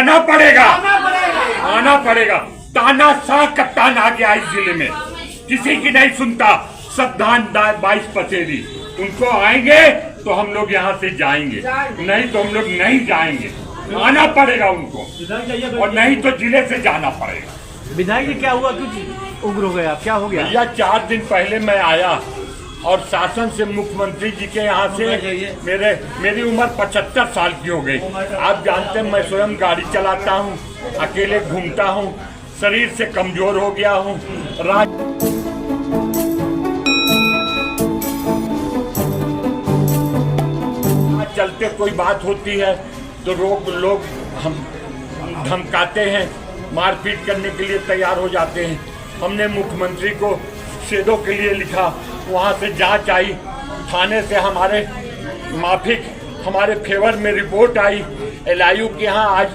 आना पड़ेगा, आना पड़ेगा। तानाशाह कप्तान आ गया इस जिले में, किसी की नहीं सुनता। सावधान 22 पसेरी, उनको आएंगे तो हम लोग यहाँ से जाएंगे, नहीं तो हम लोग नहीं जाएंगे। आना पड़ेगा उनको, और नहीं तो जिले से जाना पड़ेगा। विधायक जी क्या हुआ, कुछ उग्र हो गया, क्या हो गया? भैया 4 दिन पहले मैं आया और शासन से मुख्यमंत्री जी के यहाँ से मेरी उम्र 75 साल की हो गई। आप जानते हैं मैं स्वयं गाड़ी चलाता हूँ, अकेले घूमता हूँ, शरीर से कमजोर हो गया हूँ। चलते कोई बात होती है तो लोग हम धमकाते हैं, मारपीट करने के लिए तैयार हो जाते हैं। हमने मुख्यमंत्री को शेडो के लिए लिखा, वहाँ से जांच आई, थाने से हमारे माफिक हमारे फेवर में रिपोर्ट आई। LIU के यहाँ आज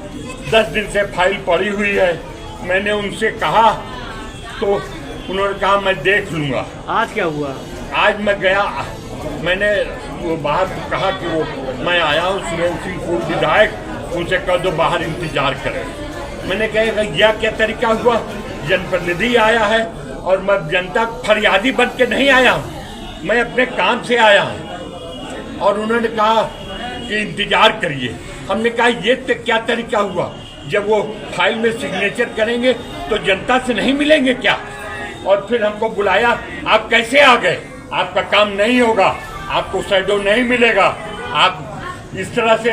10 दिन से फाइल पड़ी हुई है। मैंने उनसे कहा तो उन्होंने कहा मैं देख लूँगा। आज क्या हुआ? आज मैं गया, मैंने वो बाहर कहा कि वो मैं आया हूँ सुरेंद्र सिंह पूर्व विधायक, उनसे कह दो बाहर इंतजार करें। मैंने कहा यह क्या तरीका हुआ, जनप्रतिनिधि आया है और मैं जनता फरियादी बन के नहीं आया हूँ, मैं अपने काम से आया हूँ। और उन्होंने कहा कि इंतजार करिए। हमने कहा ये क्या तरीका हुआ, जब वो फाइल में सिग्नेचर करेंगे तो जनता से नहीं मिलेंगे क्या? और फिर हमको बुलाया, आप कैसे आ गए, आपका काम नहीं होगा, आपको शेडो नहीं मिलेगा, आप इस तरह से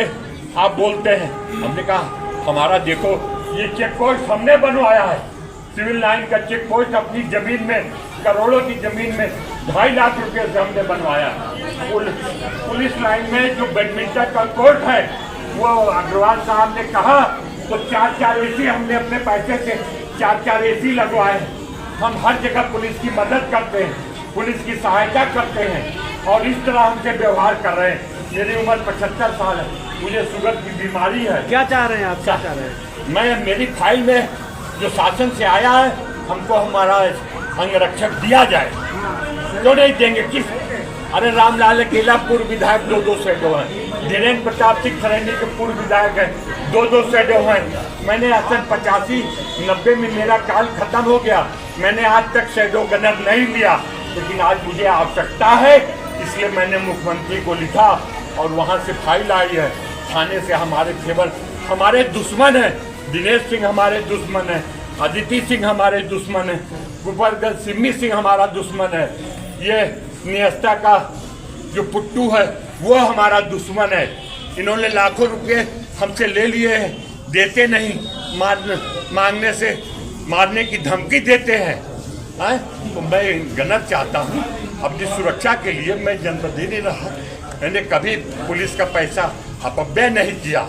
आप बोलते हैं। हमने कहा हमारा देखो ये चेक पोस्ट हमने बनवाया है, सिविल लाइन का चेक पोस्ट अपनी जमीन में, करोड़ों की जमीन में 2.5 लाख रुपए से हमने बनवाया। पुलिस लाइन में जो बैडमिंटन का कोर्ट है वो अग्रवाल साहब ने कहा तो 4 AC हमने अपने पैसे से 4 AC लगवाए। हम हर जगह पुलिस की मदद करते हैं, पुलिस की सहायता करते हैं, और इस तरह हमसे व्यवहार कर रहे हैं। मेरी उम्र 75 साल है, मुझे शुगर की बीमारी है। क्या चाह रहे हैं आप, क्या चाह रहे हैं? मैं मेरी फाइल में जो शासन से आया है, हमको हमारा अंगरक्षक दिया जाए। क्यों नहीं देंगे? किस? अरे रामलाल अकेला पूर्व विधायक 2 शेडो हैं, धीरेन्द्र प्रताप सिंह खरैनी के पूर्व विधायक हैं, 2 शेडो हैं। मैंने सन 85-90 में मेरा काल खत्म हो गया, मैंने आज तक शेडो गनर नहीं लिया, लेकिन आज मुझे आवश्यकता है, इसलिए मैंने मुख्यमंत्री को लिखा और वहाँ से फाइल आई है। थाने से हमारे फेवर, हमारे दुश्मन हैं, दिनेश सिंह हमारे दुश्मन है, अदिति सिंह हमारे दुश्मन है, गोपालगंज सिम्मी सिंह हमारा दुश्मन है, ये नियस्ता का जो पुट्टू है वो हमारा दुश्मन है। इन्होंने लाखों रुपए हमसे ले लिए हैं, देते नहीं, मांगने से मारने की धमकी देते हैं। तो मैं गनर चाहता हूँ अपनी सुरक्षा के लिए, मैं जनप्रतिनिधि रहा, मैंने कभी पुलिस का पैसा अपव्यय नहीं किया,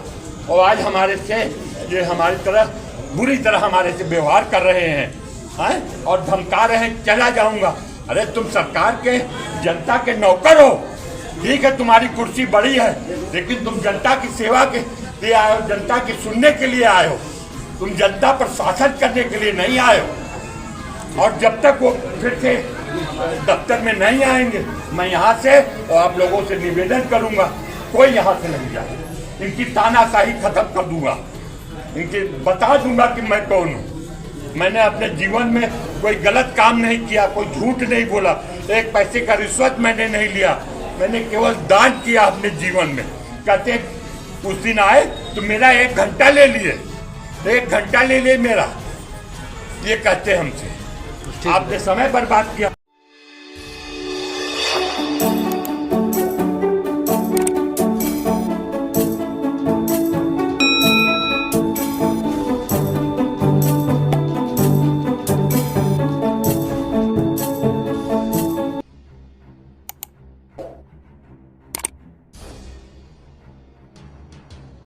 और आज हमारे से ये हमारी तरह बुरी तरह हमारे से व्यवहार कर रहे हैं, और धमका रहे हैं चला जाऊंगा। अरे तुम सरकार के जनता के नौकर हो, ठीक है तुम्हारी कुर्सी बड़ी है, लेकिन तुम जनता की सेवा के लिए आए हो, जनता की सुनने के लिए आए हो, तुम जनता पर शासन करने के लिए नहीं आए हो। और जब तक वो फिर से दफ्तर में नहीं आएंगे, मैं यहाँ से और आप लोगों से निवेदन करूंगा कोई यहाँ से नहीं जाए, इनकी तानाशाही खत्म कर दूंगा, इनके बता दूंगा कि मैं कौन हूँ। मैंने अपने जीवन में कोई गलत काम नहीं किया, कोई झूठ नहीं बोला, एक पैसे का रिश्वत मैंने नहीं लिया, मैंने केवल दान किया अपने जीवन में। कहते उस दिन आए तो मेरा 1 घंटा ले लिए, 1 घंटा ले लिए मेरा, ये कहते हमसे, आपने समय बर्बाद किया।